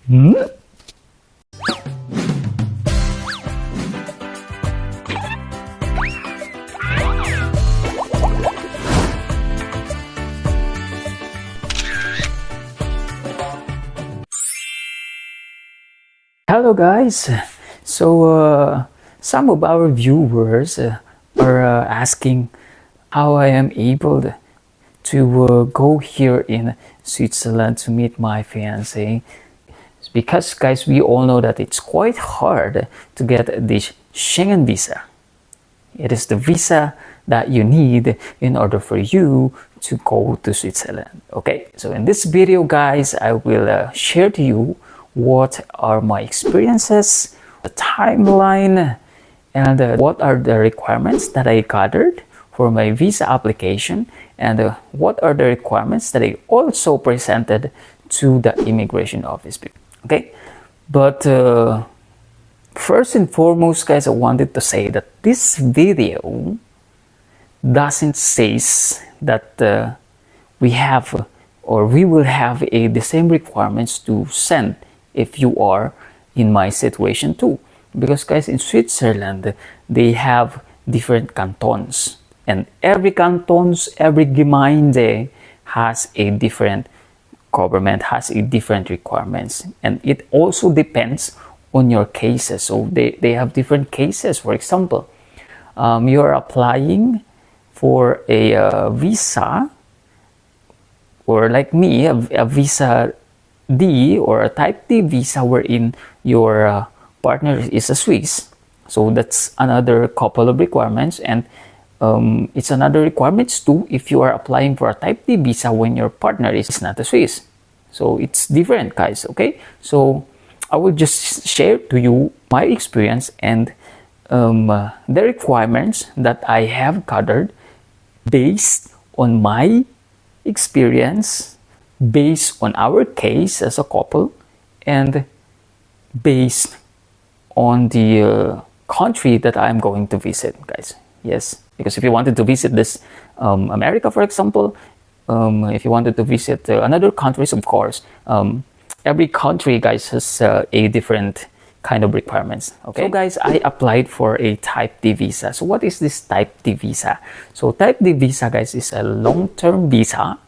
Hmm? Hello guys. Some of our viewers are asking how I am able to go here in Switzerland to meet my fiance. Because guys, we all know that it's quite hard to get this Schengen visa. It is the visa that you need in order for you to go to Switzerland. Okay, so in this video guys, I will share to you what are my experiences, the timeline, and what are the requirements that I gathered for my visa application, and what are the requirements that I also presented to the immigration office. Okay, but first and foremost guys, I wanted to say that this video doesn't say that we have or we will have the same requirements to send if you are in my situation too, because guys, in Switzerland they have different cantons, and every cantons, every Gemeinde has a different government, has a different requirements, and it also depends on your cases. So they have different cases. For example, you're applying for a visa, or like me, a visa D or a type D visa wherein your partner is a Swiss. So that's another couple of requirements, and it's another requirements too if you are applying for a type D visa when your partner is not a Swiss. So it's different guys. Okay, so I will just share to you my experience and the requirements that I have gathered based on my experience, based on our case as a couple, and based on the country that I'm going to visit guys. Yes, because if you wanted to visit this America, for example, if you wanted to visit another countries, of course, every country guys has a different kind of requirements. Okay, so guys, I applied for a type D visa. So what is this type D visa? So type D visa guys is a long-term visa,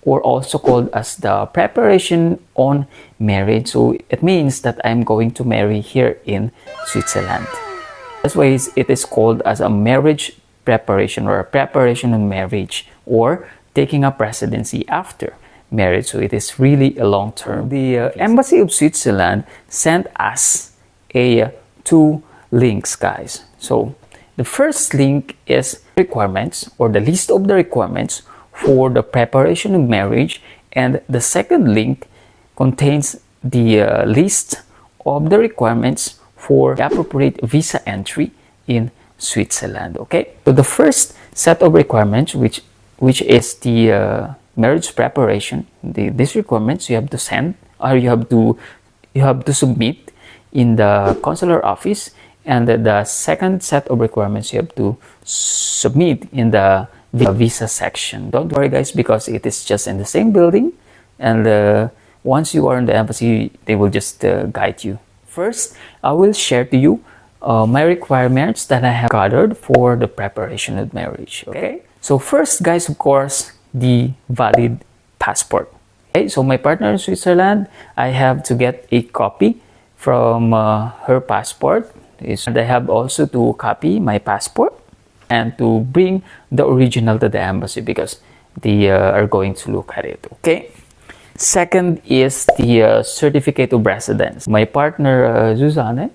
or also called as the preparation on marriage. So it means that I'm going to marry here in Switzerland. That's why it is called as a marriage preparation, or a preparation on marriage, or taking up residency after marriage. So it is really a long term. The Embassy of Switzerland sent us two links guys. So the first link is requirements, or the list of the requirements for the preparation of marriage, and the second link contains the list of the requirements for the appropriate visa entry in Switzerland. Okay, so the first set of requirements, which is the marriage preparation, these requirements you have to send, or you have to submit in the consular office, and the second set of requirements you have to submit in the visa section. Don't worry guys, because it is just in the same building, and once you are in the embassy, they will just guide you. First, I will share to you my requirements that I have gathered for the preparation of marriage. Okay, so first guys, of course, the valid passport. Okay, so my partner in Switzerland, I have to get a copy from her passport, and I have also to copy my passport and to bring the original to the embassy, because they are going to look at it. Okay, second is the certificate of residence. My partner Susanne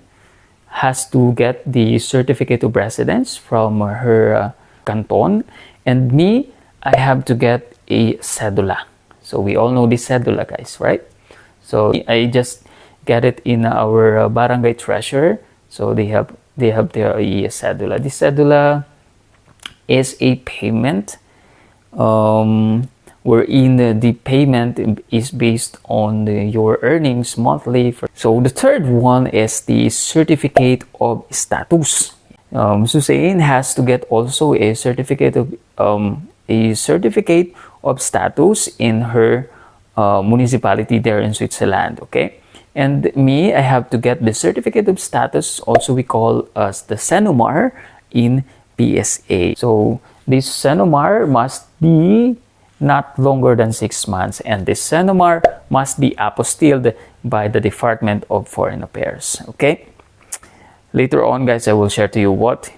has to get the certificate of residence from her canton, and me, I have to get a cedula. So we all know the cedula guys, right? So I just get it in our barangay treasurer. So they have their cedula. The cedula is a payment wherein the payment is based on your earnings monthly. So the third one is the certificate of status. Susanne has to get also a certificate of status in her municipality there in Switzerland. Okay, And me, I have to get the certificate of status, also we call as the Senomar in PSA. So this Senomar must be not longer than 6 months, and this Senomar must be apostilled by the Department of Foreign Affairs. Okay, later on, guys, I will share to you what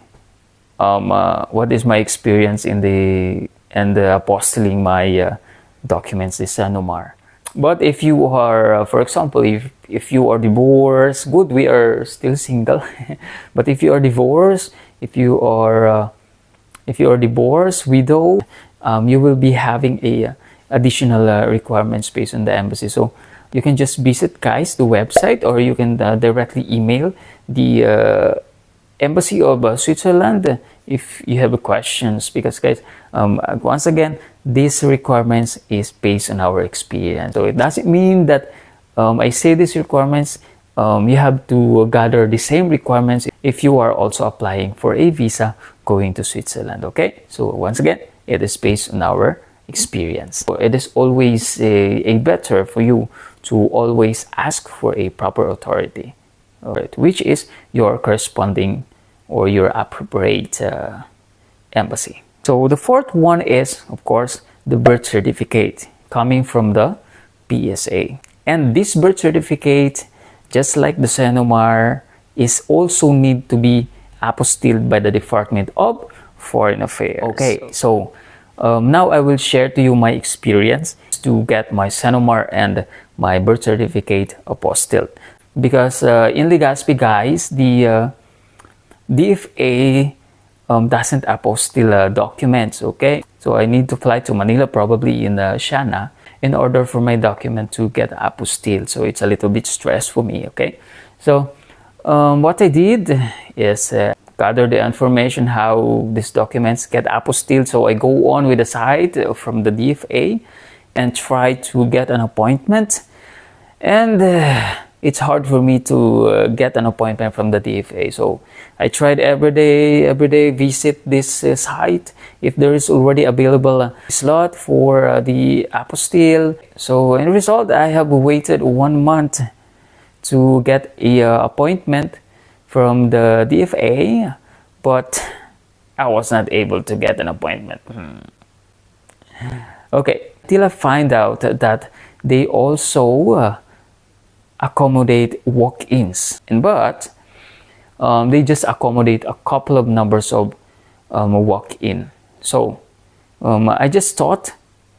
is my experience in the apostilling my documents, the Senomar. But if you are, for example, if you are divorced, good, we are still single. But if you are divorced, if you are divorced, widow, you will be having a additional requirements based on the embassy. So you can just visit, guys, the website, or you can directly email the Embassy of Switzerland if you have questions, because, guys, once again, these requirements is based on our experience. So it doesn't mean that I say these requirements, you have to gather the same requirements if you are also applying for a visa going to Switzerland. Okay, so once again, it is based on our experience. So it is always a better for you to always ask for a proper authority, right, which is your corresponding or your appropriate embassy. So the fourth one is, of course, the birth certificate coming from the PSA. And this birth certificate, just like the Senomar, is also need to be apostilled by the Department of Foreign Affairs. Okay, so now I will share to you my experience to get my Senomar and my birth certificate apostilled. Because in Legazpi, guys, the DFA doesn't apostille documents, okay? So I need to fly to Manila, probably in Shana, in order for my document to get apostilled. So it's a little bit stress for me, okay? So what I did is gather the information how these documents get apostilled. So I go on with the site from the DFA and try to get an appointment. And it's hard for me to get an appointment from the DFA. So I tried every day visit this site if there is already available slot for the apostille. So in result, I have waited 1 month to get a appointment from the DFA, but I was not able to get an appointment. Okay, till I find out that they also accommodate walk-ins, but they just accommodate a couple of numbers of walk-in. So I just thought,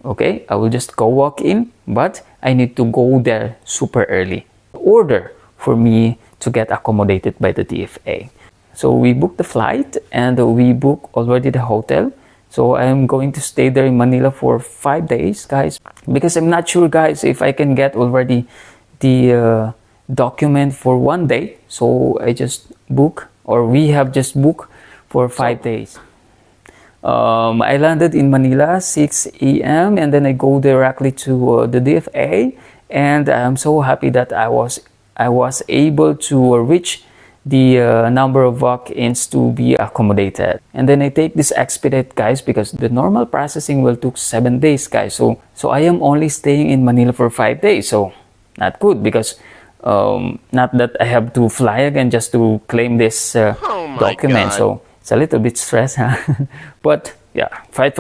okay, I will just go walk-in, but I need to go there super early in order for me to get accommodated by the DFA. So we booked the flight and we booked already the hotel. So I'm going to stay there in Manila for 5 days, guys, because I'm not sure, guys, if I can get already the document for 1 day. So I just book, or we have just booked for 5 days. I landed in Manila 6 a.m. and then I go directly to the DFA, and I'm so happy that I was able to reach the number of walk-ins to be accommodated. And then I take this expedite, guys, because the normal processing will take 7 days, guys. So I am only staying in Manila for 5 days. So not good, because not that I have to fly again just to claim this document. God. So it's a little bit stress, huh? But yeah, fight.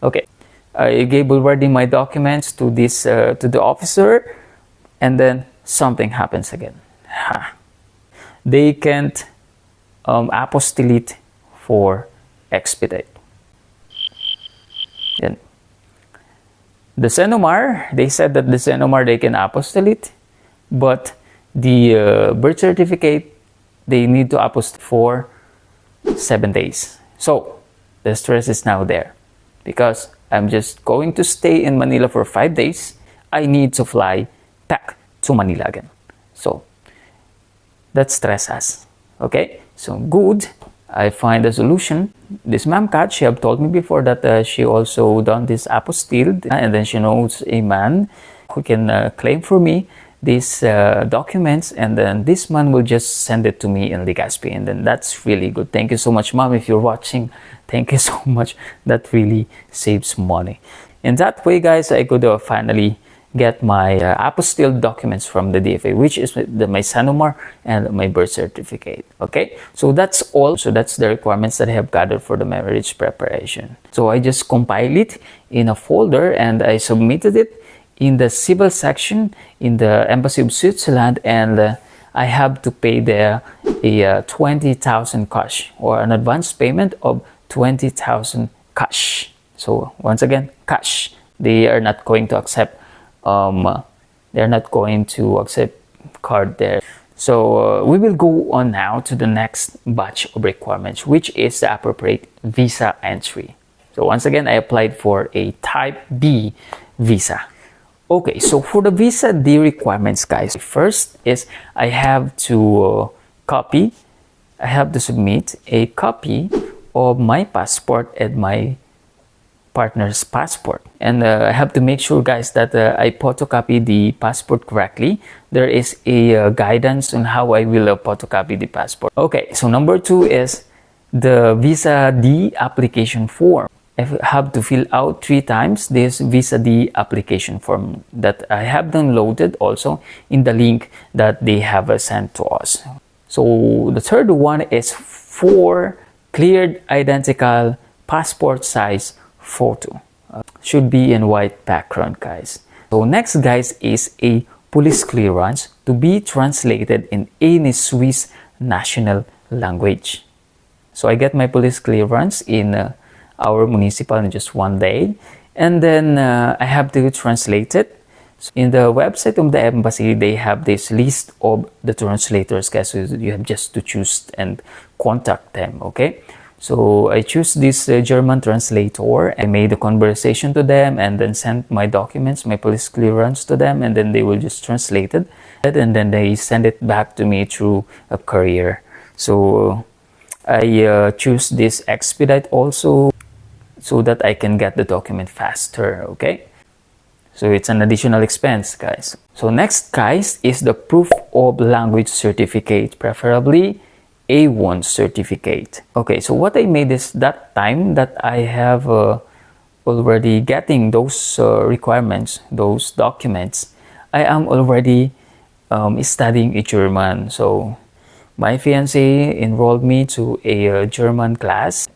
Okay, I gave already my documents to this to the officer, and then something happens again. They can't apostille it for expedite. Then the Senomar, they said that the Senomar they can apostille it, but the birth certificate they need to apostille for 7 days. So the stress is now there, because I'm just going to stay in Manila for 5 days. I need to fly back to Manila again. So that stresses us. Okay, so good, I find a solution. This Ma'am Kat, she have told me before that she also done this apostille, and then she knows a man who can claim for me these documents, and then this man will just send it to me in Legazpi, and then that's really good. Thank you so much, Mom, if you're watching. Thank you so much. That really saves money. In that way, guys, I could finally get my apostille documents from the DFA, which is my SANUMAR and my birth certificate. Okay, so that's all. So that's the requirements that I have gathered for the marriage preparation. So I just compile it in a folder and I submitted it in the civil section in the Embassy of Switzerland, and I have to pay there a 20,000 cash, or an advance payment of 20,000 cash. So once again, cash. They are not going to accept they're not going to accept card there. So we will go on now to the next batch of requirements, which is the appropriate visa entry. So once again, I applied for a type B visa. Okay, so for the visa D requirements, guys, first is I have to submit a copy of my passport and my partner's passport. And I have to make sure, guys, that I photocopy the passport correctly. There is a guidance on how I will photocopy the passport. Okay, so number 2 is the visa D application form. I have to fill out 3 times this visa D application form that I have downloaded also in the link that they have sent to us. So the third one is 4 cleared identical passport size photo. Should be in white background, guys. So next, guys, is a police clearance to be translated in any Swiss national language. So I get my police clearance in our municipal in just 1 day, and then I have to translate it. So in the website of the embassy, they have this list of the translators, guys. So you have just to choose and contact them. Okay, so I choose this German translator. I made a conversation to them and then sent my documents, my police clearance to them, and then they will just translate it, and then they send it back to me through a courier. So I choose this expedite also, so that I can get the document faster. Okay, so it's an additional expense, guys. So next, guys, is the proof of language certificate, preferably A1 certificate. Okay, so what I made is that time that I have already getting those requirements, those documents, I am already studying German. So my fiancé enrolled me to a German class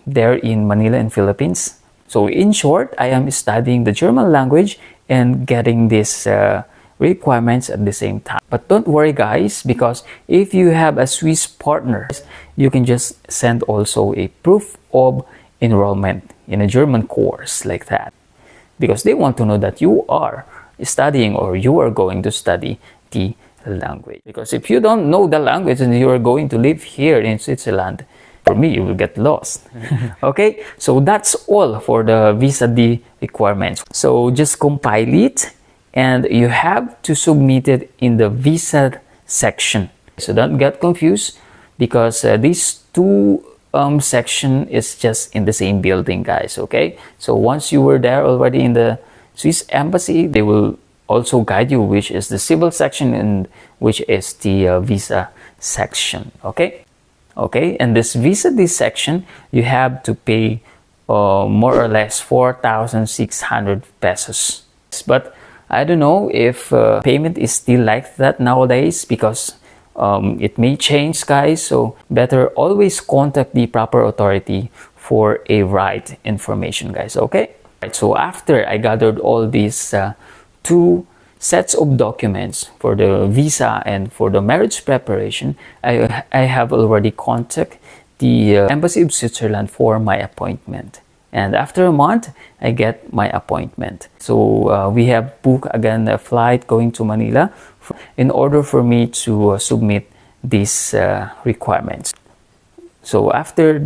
there in Manila in Philippines. So in short, I am studying the German language and getting these requirements at the same time. But don't worry, guys, because if you have a Swiss partner, you can just send also a proof of enrollment in a German course like that, because they want to know that you are studying or you are going to study the language. Because if you don't know the language and you are going to live here in Switzerland, for me, you will get lost. Okay, so that's all for the visa D requirements. So just compile it, and you have to submit it in the visa section. So don't get confused, because these 2 section is just in the same building, guys. Okay, so once you were there already in the Swiss embassy, they will also guide you which is the civil section and which is the visa section. Okay, and this visa D section, you have to pay more or less 4,600 pesos. But I don't know if payment is still like that nowadays, because it may change, guys. So better always contact the proper authority for a right information, guys. Okay, right, so after I gathered all these 2 sets of documents for the visa and for the marriage preparation, I have already contacted the Embassy of Switzerland for my appointment. And after a month, I get my appointment. So we have booked again a flight going to Manila in order for me to submit these requirements. So after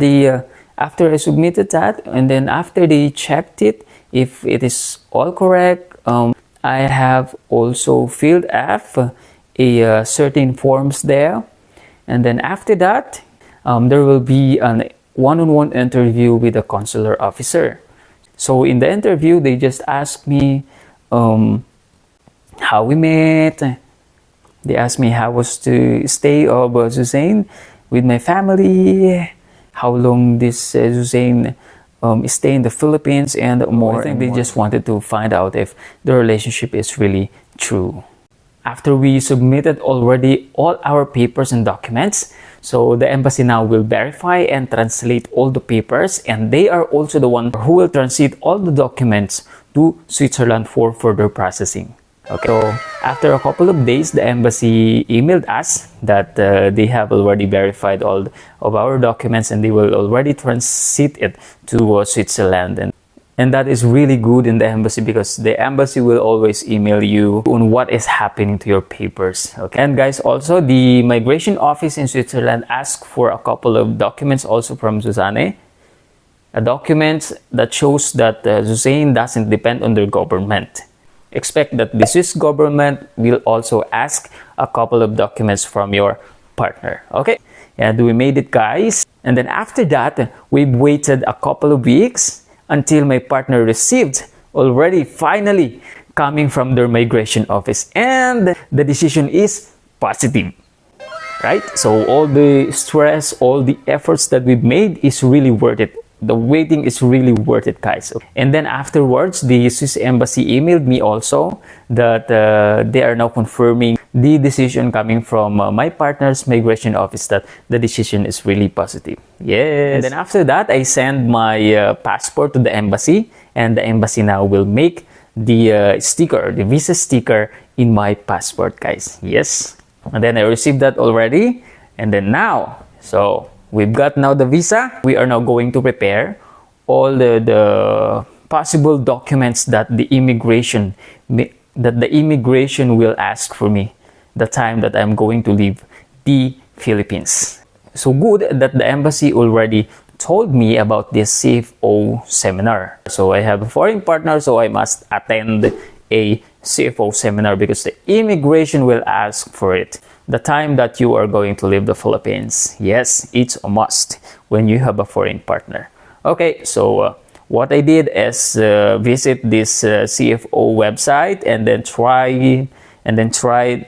I submitted that, and then after they checked it, if it is all correct, I have also filled up a certain forms there, and then after that, there will be an one-on-one interview with a consular officer. So in the interview, they just asked me how we met. They asked me how was the stay of Susanne with my family, how long this Susanne stay in the Philippines and more. I think they just wanted to find out if the relationship is really true. After we submitted already all our papers and documents, so the embassy now will verify and translate all the papers, and they are also the one who will translate all the documents to Switzerland for further processing. Okay, so after a couple of days, the embassy emailed us that they have already verified all of our documents and they will already transit it to Switzerland. And that is really good in the embassy, because the embassy will always email you on what is happening to your papers. Okay. And guys, also the migration office in Switzerland asked for a couple of documents also from Susanne. A document that shows that Susanne doesn't depend on the government. Expect that the Swiss government will also ask a couple of documents from your partner. Okay. And we made it, guys. And then after that, we've waited a couple of weeks until my partner received already finally coming from their migration office, and the decision is positive, right? So all the stress, all the efforts that we've made is really worth it. The waiting is really worth it, guys. And then afterwards, the Swiss embassy emailed me also that they are now confirming the decision coming from my partner's migration office, that the decision is really positive. Yes. And then after that, I send my passport to the embassy, and the embassy now will make the sticker, the visa sticker in my passport, guys. Yes. And then I received that already. And then now, so we've got now the visa. We are now going to prepare all the possible documents that the immigration will ask for me the time that I'm going to leave the Philippines. So good that the embassy already told me about this CFO seminar. So I have a foreign partner, so I must attend a CFO seminar because the immigration will ask for it the time that you are going to leave the Philippines. Yes, it's a must when you have a foreign partner. Okay, so what I did is visit this CFO website and then try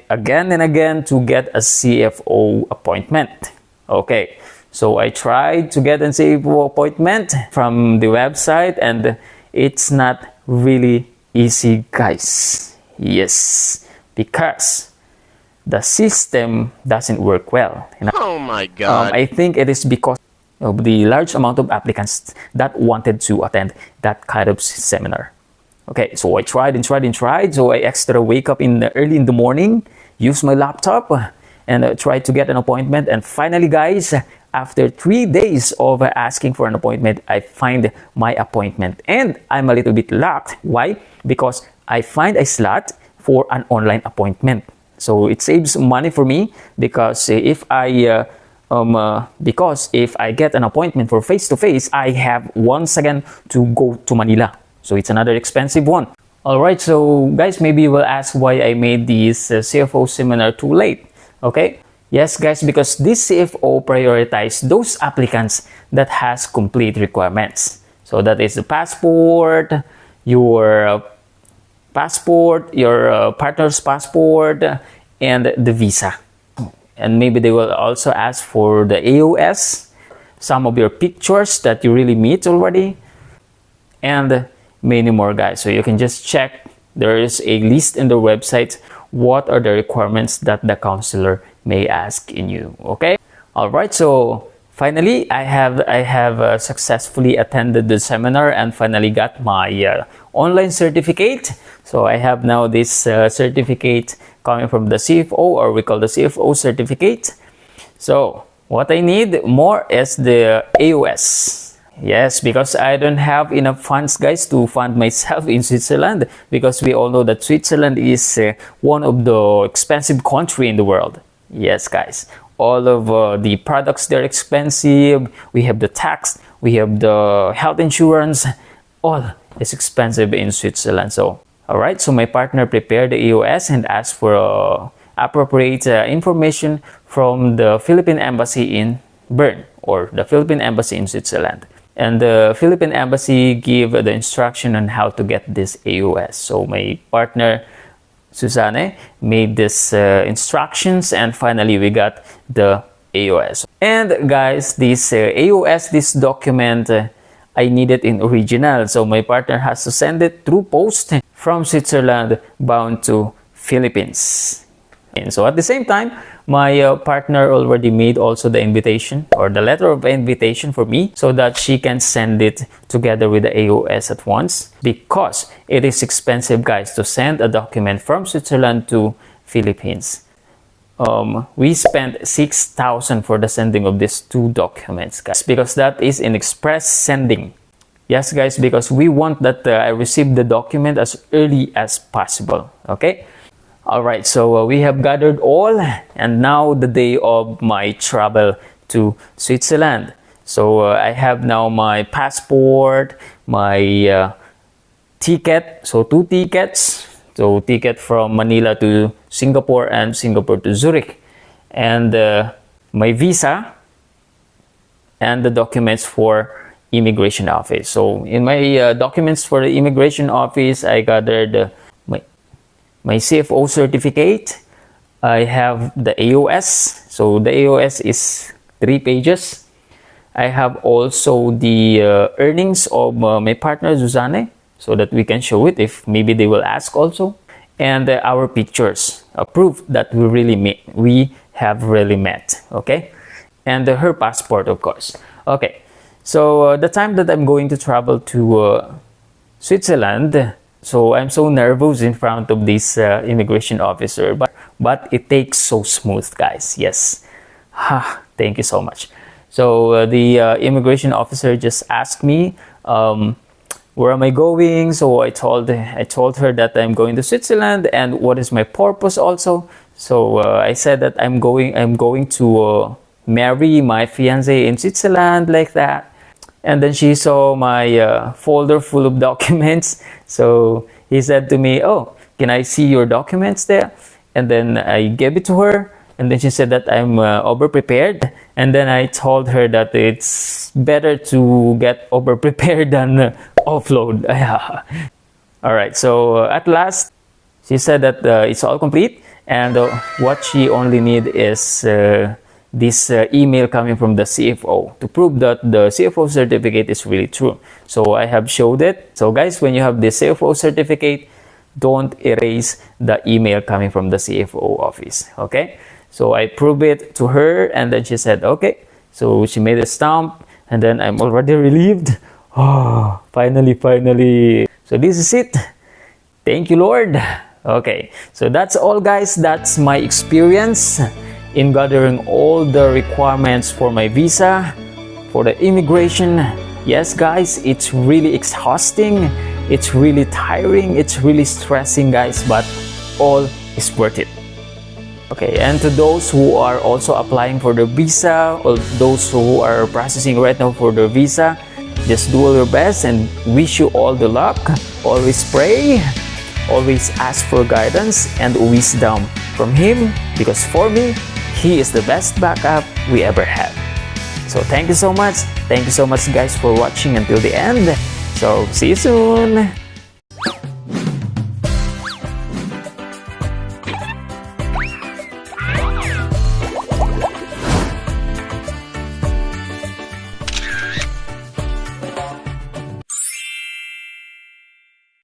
again and again to get a CFO appointment. Okay, so I tried to get a CFO appointment from the website, and it's not really easy, guys. Yes, because the system doesn't work well. Oh my God. I think it is because of the large amount of applicants that wanted to attend that kind of seminar. Okay, so I tried and tried and tried. So I extra wake up early in the morning, use my laptop, and tried to get an appointment. And finally, guys, after 3 days of asking for an appointment, I find my appointment. And I'm a little bit lucky. Why? Because I find a slot for an online appointment. So it saves money for me, because if I get an appointment for face-to-face, I have once again to go to Manila. So it's another expensive one. Alright, so guys, maybe you will ask why I made this CFO seminar too late. Okay? Yes, guys, because this CFO prioritizes those applicants that has complete requirements. So that is the passport, your partner's passport, and the visa. And maybe they will also ask for the AOS, some of your pictures that you really meet already, and many more, guys. So you can just check. There is a list in the website what are the requirements that the counselor may ask in you. Okay. All right. So finally, I have successfully attended the seminar and finally got my online certificate. So I have now this certificate coming from the CFO, or we call the CFO certificate. So what I need more is the AOS. Yes, because I don't have enough funds, guys, to fund myself in Switzerland, because we all know that Switzerland is one of the expensive country in the world. Yes, guys, all of the products, they're expensive. We have the tax, we have the health insurance, all is expensive in Switzerland. So all right, so my partner prepared the EOS and asked for appropriate information from the Philippine Embassy in Bern, or the Philippine Embassy in Switzerland. And the Philippine Embassy gave the instruction on how to get this AOS. So my partner, Susanne, made this instructions, and finally we got the AOS. And guys, this AOS, this document, I need it in original. So my partner has to send it through post from Switzerland bound to Philippines. And so at the same time, my partner already made also the invitation or the letter of invitation for me so that she can send it together with the AOS at once, because it is expensive, guys, to send a document from Switzerland to Philippines. We spent 6,000 for the sending of these 2 documents, guys, because that is in express sending. Yes, guys, because we want that I receive the document as early as possible. Okay. Alright, so we have gathered all, and now the day of my travel to Switzerland. So I have now my passport, my ticket, so 2 tickets. So ticket from Manila to Singapore and Singapore to Zurich, and my visa and the documents for immigration office. So in my documents for the immigration office, I gathered my CFO certificate. I have the AOS. So the AOS is 3 pages. I have also the earnings of my partner Susanne, so that we can show it if maybe they will ask also. And our pictures, a proof that we have really met. Okay. And her passport, of course. Okay. So the time that I'm going to travel to Switzerland, so I'm so nervous in front of this immigration officer, but it takes so smooth, guys. Yes. Thank you so much. So the immigration officer just asked me, where am I going? So I told her that I'm going to Switzerland and what is my purpose also. So I said that I'm going to marry my fiance in Switzerland, like that. And then she saw my folder full of documents. So he said to me, "Oh, can I see your documents there?" And then I gave it to her. And then she said that I'm over-prepared. And then I told her that it's better to get over-prepared than offload. All right. So at last, she said that it's all complete. And what she only need is this email coming from the CFO to prove that the CFO certificate is really true. So I have showed it. So guys, when you have the CFO certificate, don't erase the email coming from the CFO office. Okay. So I proved it to her, and then she said, okay. So she made a stamp, and then I'm already relieved. Oh, finally. So this is it. Thank you, Lord. Okay. So that's all, guys. That's my experience in gathering all the requirements for my visa, for the immigration. Yes, guys, it's really exhausting. It's really tiring. It's really stressing, guys, but all is worth it. Okay, and to those who are also applying for the visa, or those who are processing right now for the visa, just do all your best and wish you all the luck. Always pray, always ask for guidance and wisdom from Him, because for me, He is the best backup we ever had. So thank you so much. Thank you so much, guys, for watching until the end. So see you soon.